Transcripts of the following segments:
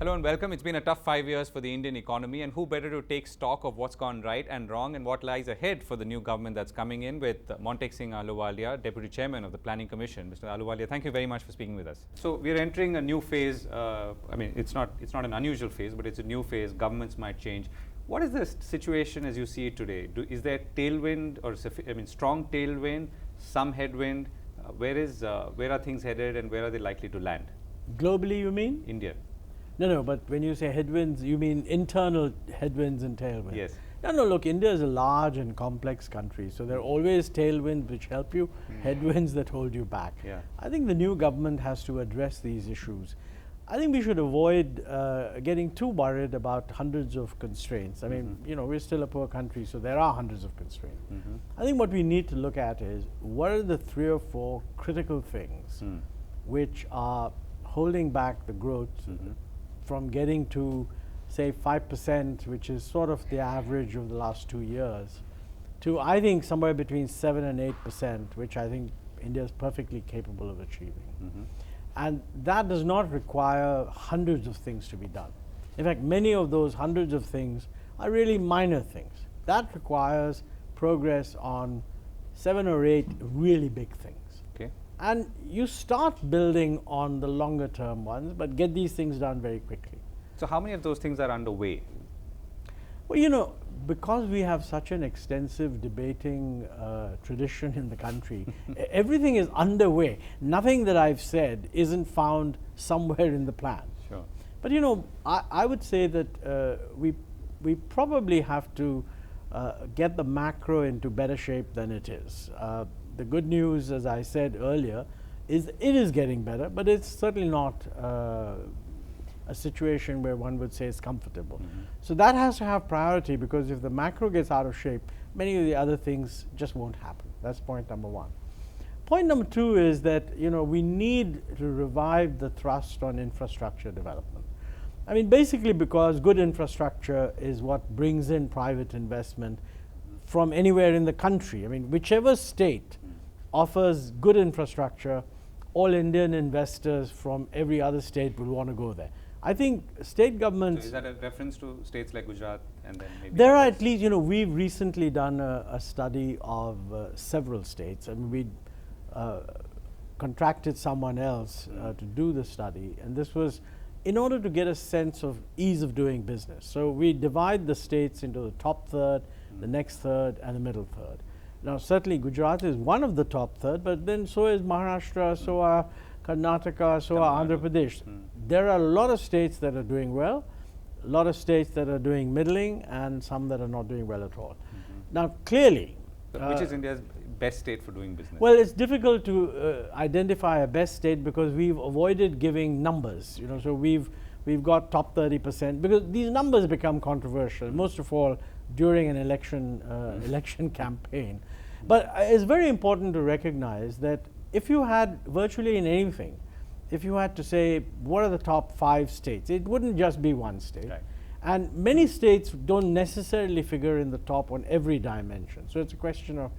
Hello and welcome. It's been a tough 5 years for the Indian economy, and who better to take stock of what's gone right and wrong and what lies ahead for the new government that's coming in with Montek Singh Ahluwalia, Deputy Chairman of the Planning Commission. Mr. Ahluwalia, thank you very much for speaking with us. So we're entering a new phase. It's not an unusual phase, but it's a new phase. Governments might change. What is the situation as you see it today? Is there tailwind or strong tailwind, some headwind? Where are things headed and where are they likely to land? Globally, you mean? India. No, but when you say headwinds, you mean internal headwinds and tailwinds? Yes. No, look, India is a large and complex country, so there are always tailwinds which help you, headwinds that hold you back. Yeah. I think the new government has to address these issues. I think we should avoid getting too worried about hundreds of constraints. I mean, we're still a poor country, so there are hundreds of constraints. I think what we need to look at is what are the 3 or 4 critical things which are holding back the growth from getting to, say, 5%, which is sort of the average of the last 2 years, to, I think, somewhere between 7 and 8%, which I think India is perfectly capable of achieving. And that does not require hundreds of things to be done. In fact, many of those hundreds of things are really minor things. That requires progress on 7 or 8 really big things. Okay. And you start building on the longer term ones, but get these things done very quickly. So how many of those things are underway? Well, because we have such an extensive debating tradition in the country, everything is underway. Nothing that I've said isn't found somewhere in the plan. Sure. But I would say that we probably have to get the macro into better shape than it is. The good news, as I said earlier, is it is getting better, but it's certainly not a situation where one would say it's comfortable. So that has to have priority, because if the macro gets out of shape, many of the other things just won't happen. That's point number 1. Point number 2 is that we need to revive the thrust on infrastructure development. I mean, basically because good infrastructure is what brings in private investment from anywhere in the country. I mean, whichever state offers good infrastructure, all Indian investors from every other state will want to go there. I think state governments... So is that a reference to states like Gujarat and then maybe... There are at least, we've recently done a study of several states. I mean, we contracted someone else to do the study, and this was in order to get a sense of ease of doing business. So we divide the states into the top third, the next third, and the middle third. Now, certainly Gujarat is one of the top third, but then so is Maharashtra, so are Karnataka, so are Andhra Pradesh. There are a lot of states that are doing well, a lot of states that are doing middling, and some that are not doing well at all. Now, clearly... which is India's best state for doing business? Well, it's difficult to identify a best state because we've avoided giving numbers. So we've got top 30%, because these numbers become controversial, most of all during an election campaign. But it's very important to recognize that if you had virtually in anything, if you had to say what are the top 5 states, it wouldn't just be one state. Right. And many states don't necessarily figure in the top on every dimension. So it's a question of,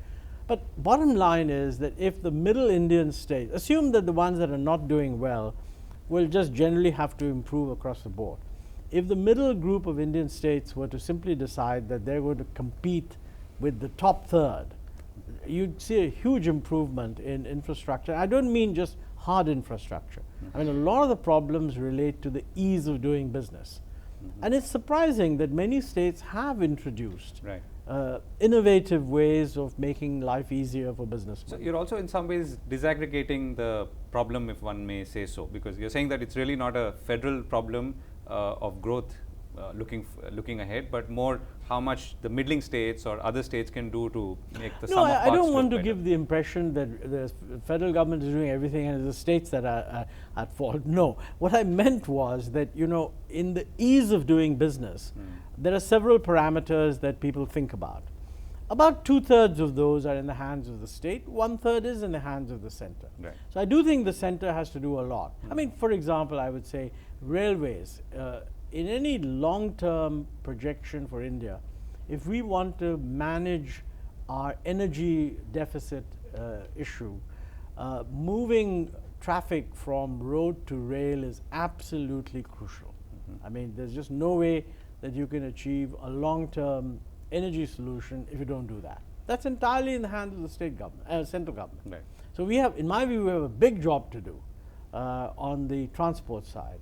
but bottom line is that if the middle Indian states, assume that the ones that are not doing well will just generally have to improve across the board. If the middle group of Indian states were to simply decide that they're going to compete with the top third, you'd see a huge improvement in infrastructure. I don't mean just hard infrastructure. I mean, a lot of the problems relate to the ease of doing business. And it's surprising that many states have introduced innovative ways of making life easier for businessmen. So you're also in some ways disaggregating the problem, if one may say so, because you're saying that it's really not a federal problem of growth looking ahead, but more how much the middling states or other states can do to make the sum of parts. I don't want to better. give the impression that the federal government is doing everything and it's the states that are at fault. No, what I meant was that in the ease of doing business, there are several parameters that people think about. About 2/3 of those are in the hands of the state, 1/3 is in the hands of the center. Right. So I do think the center has to do a lot. I mean, for example, I would say railways. In any long-term projection for India, if we want to manage our energy deficit issue, moving traffic from road to rail is absolutely crucial. I mean, there's just no way that you can achieve a long-term energy solution if you don't do that. That's entirely in the hands of the state government, central government. Right. So we have, in my view, we have a big job to do on the transport side.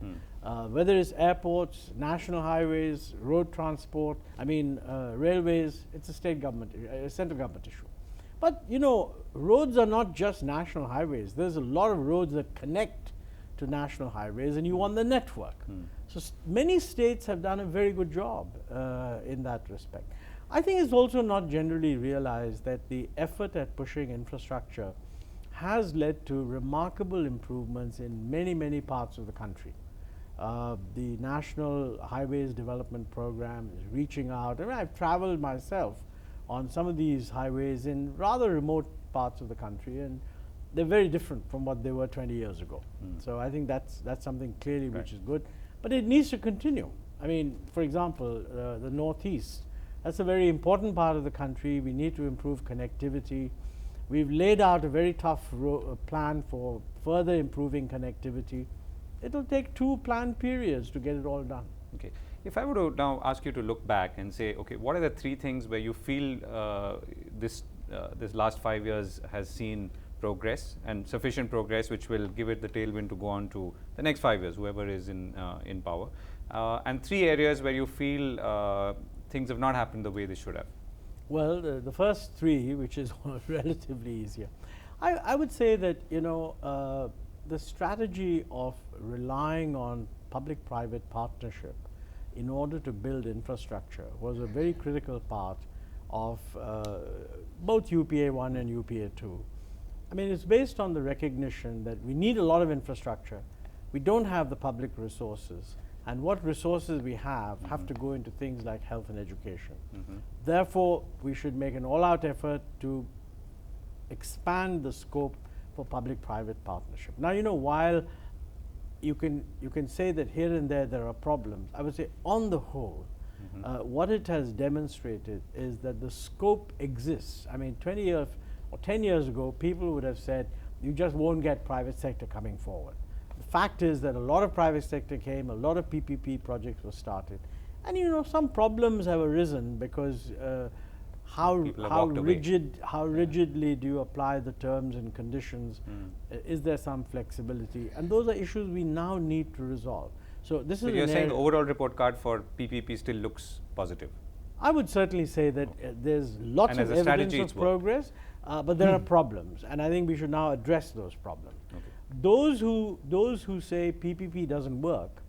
Whether it's airports, national highways, road transport, railways, it's a state government, central government issue. But you know, roads are not just national highways. There's a lot of roads that connect to national highways, and you want the network. So many states have done a very good job in that respect. I think it's also not generally realized that the effort at pushing infrastructure has led to remarkable improvements in many, many parts of the country. The National Highways Development Program is reaching out. I mean, I've traveled myself on some of these highways in rather remote parts of the country, and they're very different from what they were 20 years ago. So I think that's something clearly which is good, but it needs to continue. I mean, for example, the Northeast, that's a very important part of the country. We need to improve connectivity. We've laid out a very tough plan for further improving connectivity. It'll take 2 planned periods to get it all done. Okay. If I were to now ask you to look back and say, okay, what are the 3 things where you feel this last 5 years has seen progress and sufficient progress, which will give it the tailwind to go on to the next 5 years, whoever is in power, and 3 areas where you feel things have not happened the way they should have? Well, the first 3, which is relatively easier, I would say that, you know, the strategy of relying on public-private partnership in order to build infrastructure was a very critical part of both UPA 1 and UPA 2. I mean, it's based on the recognition that we need a lot of infrastructure. We don't have the public resources, and what resources we have to go into things like health and education. Therefore, we should make an all-out effort to expand the scope for public-private partnership. Now, you know, while you can say that here and there are problems, I would say on the whole, what it has demonstrated is that the scope exists. I mean, 20 years or 10 years ago, people would have said, you just won't get private sector coming forward. The fact is that a lot of private sector came, a lot of PPP projects were started, and you know, some problems have arisen because how rigidly do you apply the terms and conditions? Is there some flexibility? And those are issues we now need to resolve. So this is. You're saying the overall report card for PPP still looks positive? I would certainly say that there's lots of evidence of progress, but there are problems, and I think we should now address those problems. Okay. Those who say PPP doesn't work,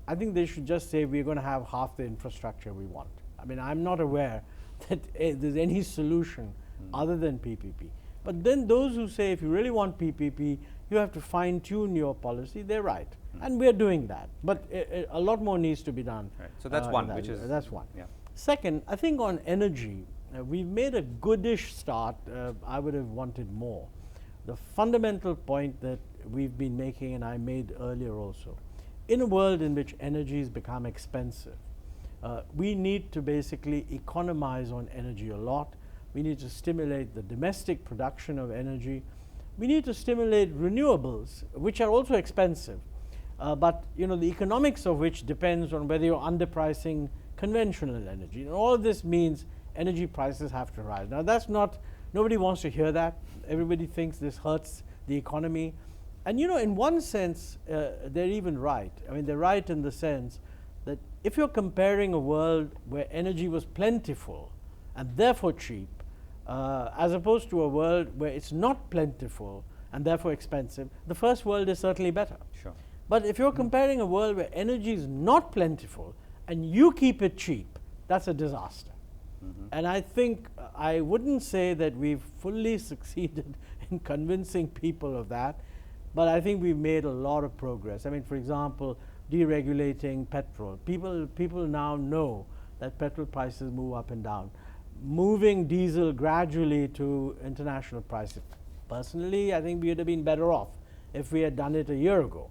I think they should just say we're going to have half the infrastructure we want. I mean, I'm not aware that there's any solution other than PPP. But then those who say if you really want PPP, you have to fine-tune your policy, they're right. And we're doing that. But a lot more needs to be done. Right. So that's one, which is... That's one. Yeah. Second, I think on energy, we've made a goodish start. I would have wanted more. The fundamental point that we've been making, and I made earlier also, in a world in which energy has become expensive, we need to basically economize on energy a lot. We need to stimulate the domestic production of energy. We need to stimulate renewables, which are also expensive, but you know, the economics of which depends on whether you're underpricing conventional energy. And all of this means energy prices have to rise. Now that's not, nobody wants to hear that. Everybody thinks this hurts the economy. And you know, in one sense, they're even right. I mean, they're right in the sense that if you're comparing a world where energy was plentiful and therefore cheap, as opposed to a world where it's not plentiful and therefore expensive, the first world is certainly better. Sure. But if you're comparing a world where energy is not plentiful and you keep it cheap, that's a disaster. And I think I wouldn't say that we've fully succeeded in convincing people of that, but I think we've made a lot of progress. I mean, for example, deregulating petrol. People now know that petrol prices move up and down. Moving diesel gradually to international prices. Personally, I think we would have been better off if we had done it a year ago.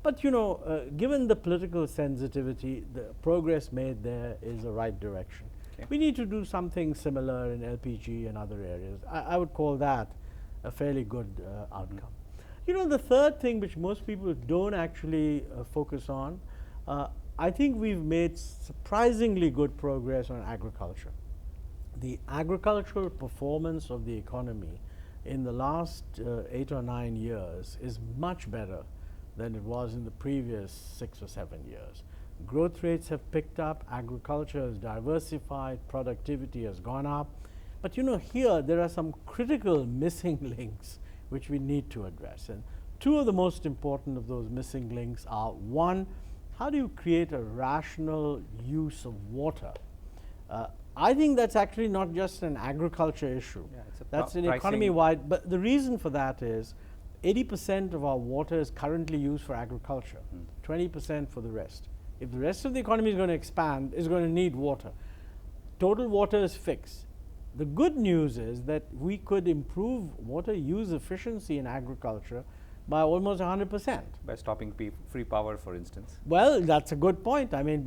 But you know, given the political sensitivity, the progress made there is the right direction. Okay. We need to do something similar in LPG and other areas. I would call that a fairly good outcome. You know, the third thing which most people don't actually focus on, I think we've made surprisingly good progress on agriculture. The agricultural performance of the economy in the last 8 or 9 years is much better than it was in the previous 6 or 7 years. Growth rates have picked up, agriculture has diversified, productivity has gone up. But you know, here there are some critical missing links which we need to address. And two of the most important of those missing links are, one, how do you create a rational use of water? I think that's actually not just an agriculture issue. Yeah, it's a that's an pricing. economy-wide, but the reason for that is 80% of our water is currently used for agriculture, 20% for the rest. If the rest of the economy is going to expand, it's going to need water. Total water is fixed. The good news is that we could improve water use efficiency in agriculture by almost 100%. By stopping free power, for instance. Well, that's a good point. I mean,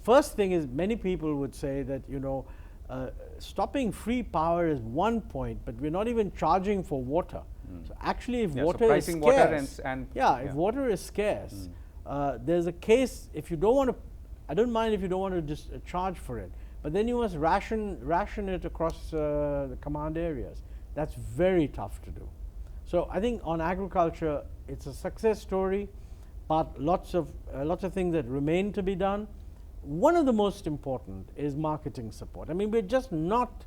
first thing is, many people would say that, you know, stopping free power is one point, but we're not even charging for water. So actually, if water is scarce, if water is scarce, there's a case. If you don't want to, I don't mind if you don't want to just charge for it, but then you must ration it across the command areas. That's very tough to do. So I think on agriculture, it's a success story, but lots of things that remain to be done. One of the most important is marketing support. I mean, we're just not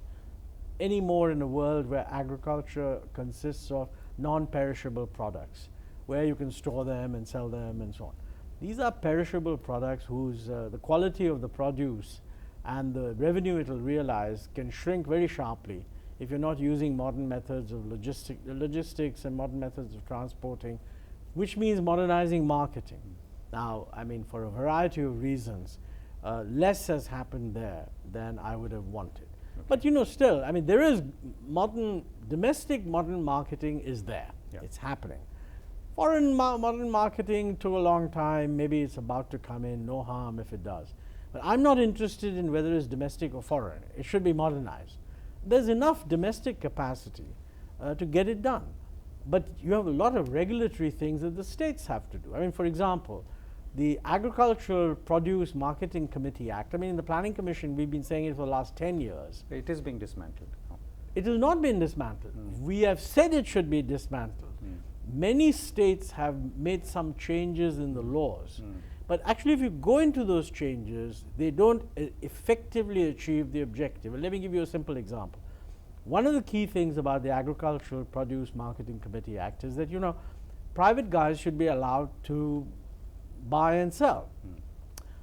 anymore in a world where agriculture consists of non-perishable products, where you can store them and sell them and so on. These are perishable products whose the quality of the produce and the revenue it will realize can shrink very sharply if you're not using modern methods of logistics and modern methods of transporting, which means modernizing marketing. Now, I mean, for a variety of reasons, less has happened there than I would have wanted. Okay. But you know, still, I mean, there is domestic modern marketing is there. Yeah. It's happening. Foreign modern marketing took a long time. Maybe it's about to come in. No harm if it does. But I'm not interested in whether it's domestic or foreign. It should be modernized. There's enough domestic capacity to get it done. But you have a lot of regulatory things that the states have to do. I mean, for example, the Agricultural Produce Marketing Committee Act, I mean, in the Planning Commission, we've been saying it for the last 10 years. It is being dismantled. Oh. It has not been dismantled. We have said it should be dismantled. Many states have made some changes in the laws. But actually, if you go into those changes, they don't effectively achieve the objective. And let me give you a simple example. One of the key things about the Agricultural Produce Marketing Committee Act is that, you know, private guys should be allowed to buy and sell.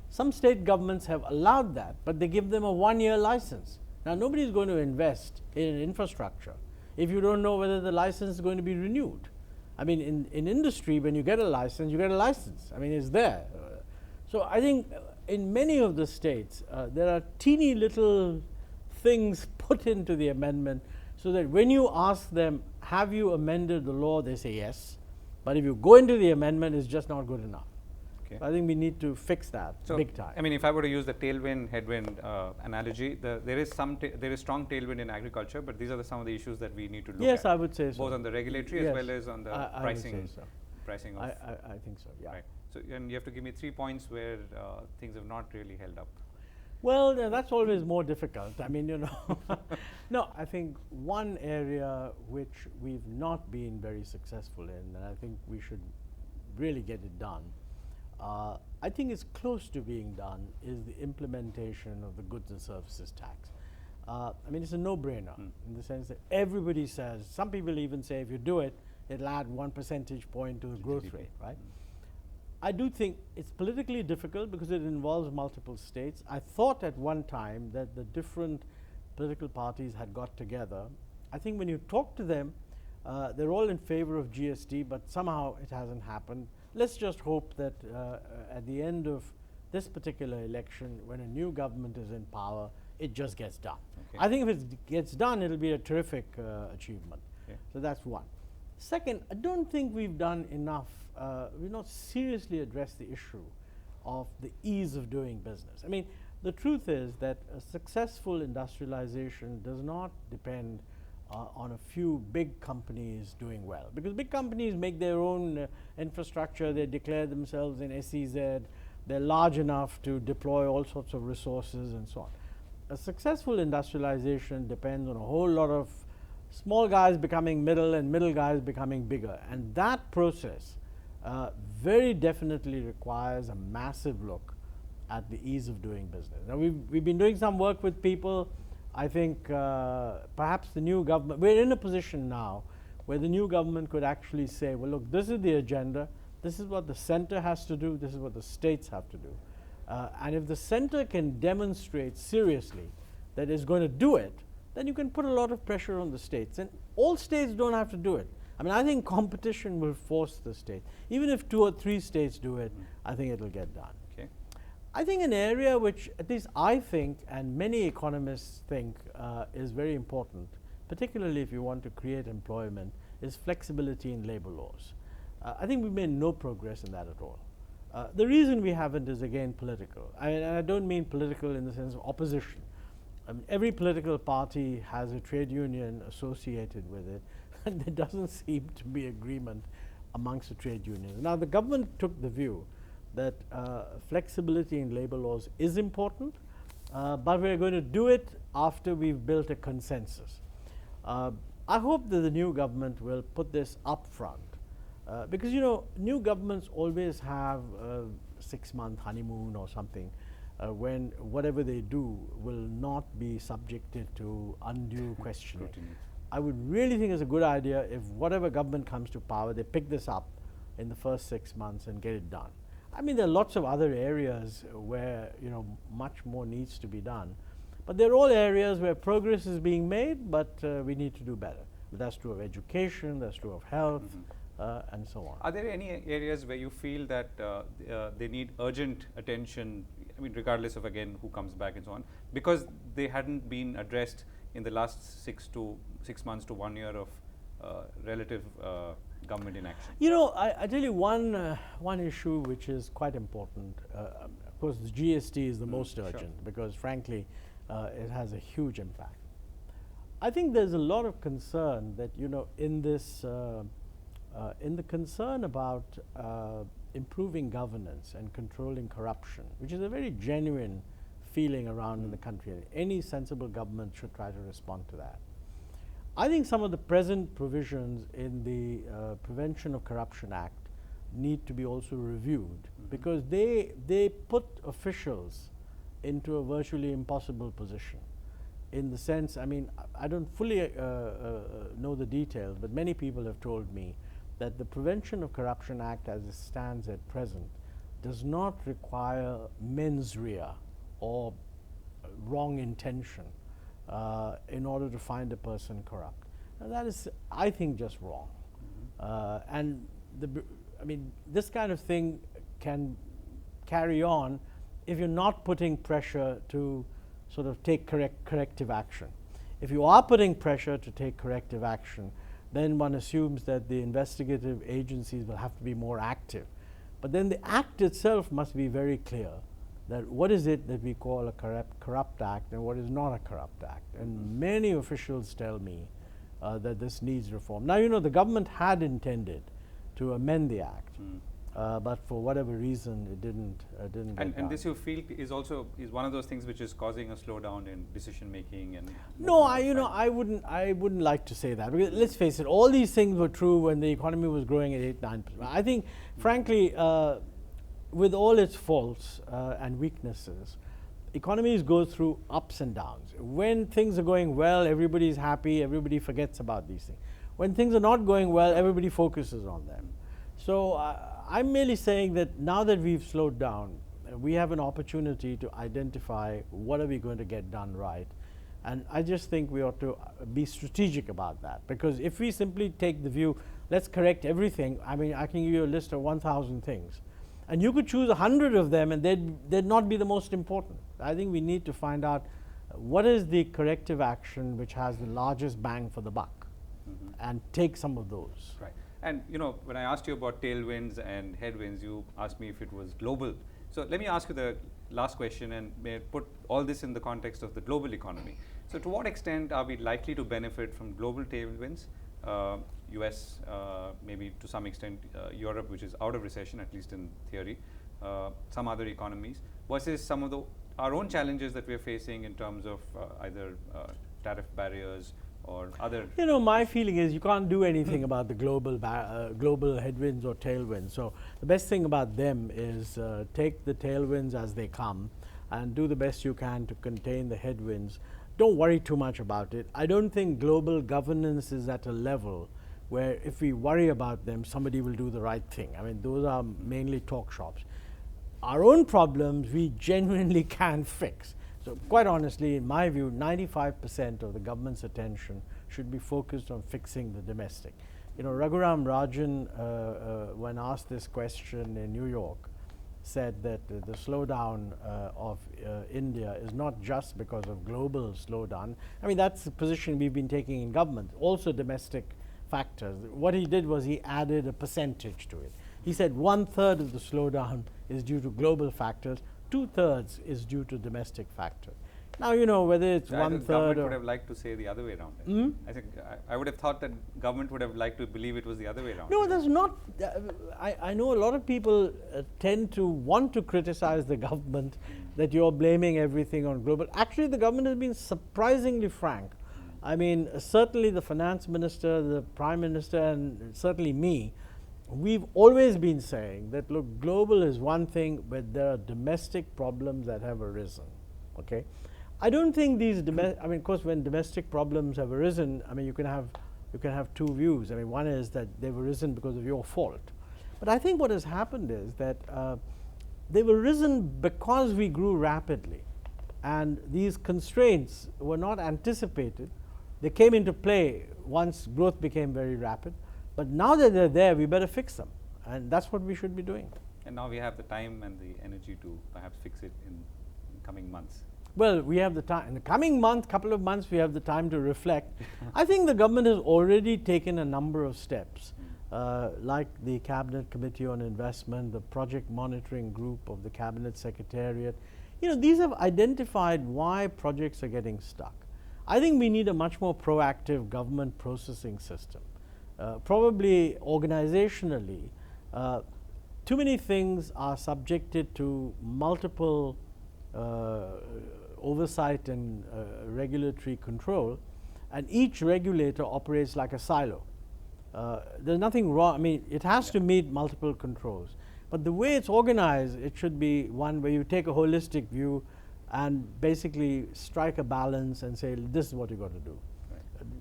Some state governments have allowed that, but they give them a 1-year license. Now, nobody is going to invest in infrastructure if you don't know whether the license is going to be renewed. I mean, in industry, when you get a license, you get a license. I mean, it's there. So I think in many of the states, there are teeny little things put into the amendment so that when you ask them, have you amended the law, they say yes. But if you go into the amendment, it's just not good enough. Okay. So I think we need to fix that big time. I mean, if I were to use the tailwind, headwind analogy, there is strong tailwind in agriculture, but these are some of the issues that we need to look at. Yes, I would say so. Both on the regulatory as well as on the pricing. I would say so. Pricing of I think so, yeah. Right. So, and you have to give me 3 points where things have not really held up. Well, that's always more difficult. I mean, you know, no, I think one area which we've not been very successful in, and I think we should really get it done, I think it's close to being done, is the implementation of the goods and services tax. I mean, it's a no-brainer in the sense that everybody says, some people even say if you do it, it'll add 1 percentage point to the growth rate, right? I do think it's politically difficult because it involves multiple states. I thought at one time that the different political parties had got together. I think when you talk to them, they're all in favor of GST, but somehow it hasn't happened. Let's just hope that at the end of this particular election, when a new government is in power, it just gets done. Okay. I think if it gets done, it'll be a terrific achievement. Okay. So that's one. Second, I don't think we've done enough. We've not seriously addressed the issue of the ease of doing business. I mean, the truth is that a successful industrialization does not depend on a few big companies doing well, because big companies make their own infrastructure, they declare themselves in SEZ, they're large enough to deploy all sorts of resources and so on. A successful industrialization depends on a whole lot of small guys becoming middle and middle guys becoming bigger, and that process very definitely requires a massive look at the ease of doing business. Now, we've been doing some work with people. I think perhaps the new government, we're in a position now where the new government could actually say, well, look, this is the agenda, this is what the center has to do, this is what the states have to do. And if the center can demonstrate seriously that it's going to do it, then you can put a lot of pressure on the states. And all states don't have to do it. I mean, I think competition will force the states. Even if 2 or 3 states do it, I think it'll get done. Okay. I think an area which at least I think and many economists think is very important, particularly if you want to create employment, is flexibility in labor laws. I think we've made no progress in that at all. The reason we haven't is again political. And I don't mean political in the sense of opposition. I mean, every political party has a trade union associated with it, and there doesn't seem to be agreement amongst the trade unions. Now, the government took the view that flexibility in labor laws is important, but we're going to do it after we've built a consensus. I hope that the new government will put this up front, because, you know, new governments always have a 6-month honeymoon or something when whatever they do will not be subjected to undue questioning. I would really think it's a good idea if whatever government comes to power, they pick this up in the first 6 months and get it done. I mean, there are lots of other areas where, you know, much more needs to be done. But they're all areas where progress is being made, but we need to do better. But that's true of education, that's true of health, and so on. Are there any areas where you feel that they need urgent attention, I mean, regardless of, again, who comes back and so on, because they hadn't been addressed in the last 6 months to 1 year of relative government inaction? You know, I tell you one issue which is quite important. Of course, the GST is the most urgent because, frankly, it has a huge impact. I think there's a lot of concern that, you know, in this, in the concern about improving governance and controlling corruption, which is a very genuine feeling around in the country. Any sensible government should try to respond to that. I think some of the present provisions in the Prevention of Corruption Act need to be also reviewed, because they put officials into a virtually impossible position. In the sense, I mean, I don't fully know the details, but many people have told me that the Prevention of Corruption Act as it stands at present does not require mens rea or wrong intention in order to find a person corrupt. Now that is, I think, just wrong. And I mean, this kind of thing can carry on if you're not putting pressure to sort of take corrective action. If you are putting pressure to take corrective action, then one assumes that the investigative agencies will have to be more active. But then the act itself must be very clear that what is it that we call a corrupt act and what is not a corrupt act. And many officials tell me that this needs reform. Now, you know, the government had intended to amend the act, but for whatever reason it didn't get done. And this, you feel, is also one of those things which is causing a slowdown in decision making? And no, I wouldn't like to say that, because let's face it, all these things were true when the economy was growing at 8-9%. I think, frankly, with all its faults and weaknesses, economies go through ups and downs. When things are going well, everybody's happy, everybody forgets about these things. When things are not going well, everybody focuses on them. So I'm merely saying that now that we've slowed down, we have an opportunity to identify what are we going to get done right. And I just think we ought to be strategic about that, because if we simply take the view, let's correct everything, I mean, I can give you a list of 1,000 things. And you could choose 100 of them and they'd not be the most important. I think we need to find out what is the corrective action which has the largest bang for the buck, and take some of those. Right. And, you know, when I asked you about tailwinds and headwinds, you asked me if it was global. So let me ask you the last question and may put all this in the context of the global economy. So to what extent are we likely to benefit from global tailwinds? US, maybe to some extent Europe, which is out of recession, at least in theory. some other economies versus some of our own challenges that we are facing in terms of either tariff barriers or other? You know, my feeling is you can't do anything about the global headwinds or tailwinds. So the best thing about them is take the tailwinds as they come and do the best you can to contain the headwinds. Don't worry too much about it. I don't think global governance is at a level where if we worry about them, somebody will do the right thing. I mean, those are mainly talk shops. Our own problems we genuinely can fix. So quite honestly, in my view, 95% of the government's attention should be focused on fixing the domestic. You know, Raghuram Rajan, when asked this question in New York, said that the slowdown of India is not just because of global slowdown. I mean, that's the position we've been taking in government, also domestic factors. What he did was he added a percentage to it. He said 1/3 of the slowdown is due to global factors, 2/3 is due to domestic factors. Now, you know, whether it's 1/3 government or would have liked to say the other way around. I think I would have thought that government would have liked to believe it was the other way around. no, there's not. I know a lot of people tend to want to criticize the government that you're blaming everything on global. Actually, the government has been surprisingly frank. I mean, certainly the finance minister, the prime minister, and certainly me, we've always been saying that, look, global is one thing, but there are domestic problems that have arisen. Okay, I don't think these. I mean, of course, when domestic problems have arisen, I mean, you can have two views. I mean, one is that they've arisen because of your fault, but I think what has happened is that they've arisen because we grew rapidly, and these constraints were not anticipated. They came into play once growth became very rapid. But now that they're there, we better fix them. And that's what we should be doing. And now we have the time and the energy to perhaps fix it in coming months. Well, we have the time. In the coming couple of months, we have the time to reflect. I think the government has already taken a number of steps, like the Cabinet Committee on Investment, the Project Monitoring Group of the Cabinet Secretariat. You know, these have identified why projects are getting stuck. I think we need a much more proactive government processing system. Probably organizationally, too many things are subjected to multiple oversight and regulatory control, and each regulator operates like a silo. There's nothing wrong. I mean, it has to meet multiple controls, but the way it's organized, it should be one where you take a holistic view and basically strike a balance and say, this is what you got to do.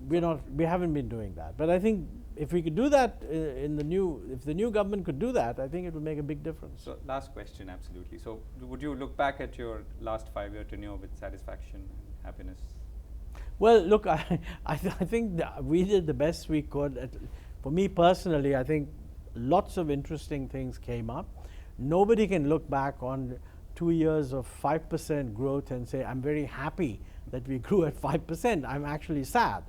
We haven't been doing that, but I think if we could do that if the new government could do that, I think it would make a big difference. So, last question, absolutely. So, would you look back at your last 5-year tenure with satisfaction and happiness? Well, look, I think that we did the best we could. For me personally, I think lots of interesting things came up. Nobody can look back on 2 years of 5% growth and say, I'm very happy that we grew at 5%. I'm actually sad.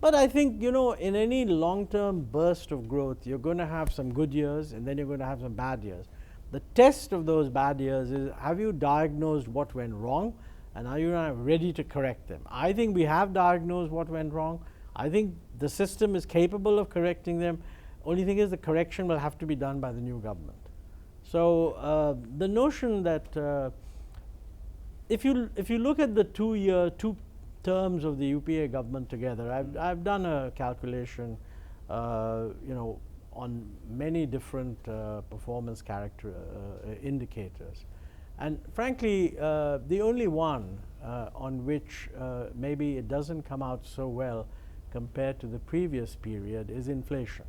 But I think, you know, in any long-term burst of growth, you're going to have some good years and then you're going to have some bad years. The test of those bad years is, have you diagnosed what went wrong, and are you now ready to correct them? I think we have diagnosed what went wrong. I think the system is capable of correcting them. Only thing is the correction will have to be done by the new government. So the notion that if you look at the 2 terms of the UPA government together, I've done a calculation, you know, on many different performance indicators, and frankly, the only one on which maybe it doesn't come out so well compared to the previous period is inflation.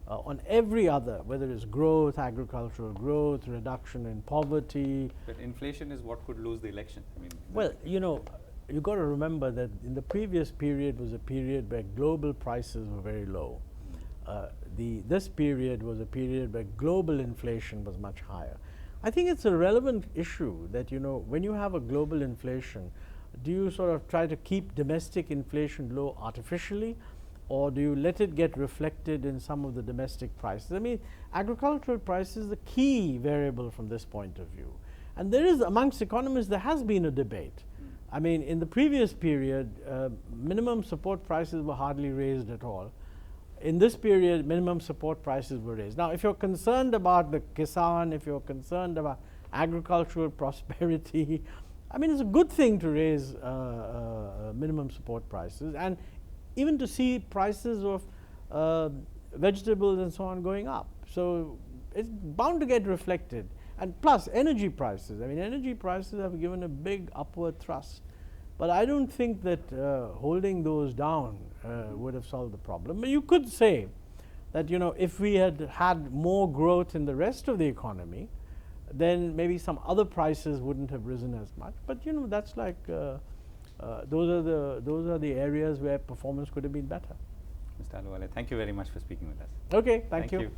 On every other, whether it's growth, agricultural growth, reduction in poverty. But inflation is what could lose the election. I mean, well, you know, you've got to remember that in the previous period was a period where global prices were very low. This period was a period where global inflation was much higher. I think it's a relevant issue that, you know, when you have a global inflation, do you sort of try to keep domestic inflation low artificially, or do you let it get reflected in some of the domestic prices? I mean, agricultural prices is the key variable from this point of view. And there is, amongst economists, there has been a debate. I mean, in the previous period, minimum support prices were hardly raised at all. in this period, minimum support prices were raised. Now, if you're concerned about the Kisan, if you're concerned about agricultural prosperity, I mean, it's a good thing to raise minimum support prices, and even to see prices of vegetables and so on going up. So it's bound to get reflected. And plus, energy prices. I mean, energy prices have given a big upward thrust. But I don't think that holding those down would have solved the problem. But you could say that, you know, if we had had more growth in the rest of the economy, then maybe some other prices wouldn't have risen as much. But, you know, that's like those are the areas where performance could have been better. Mr. Ahluwalia, thank you very much for speaking with us. Okay, thank you.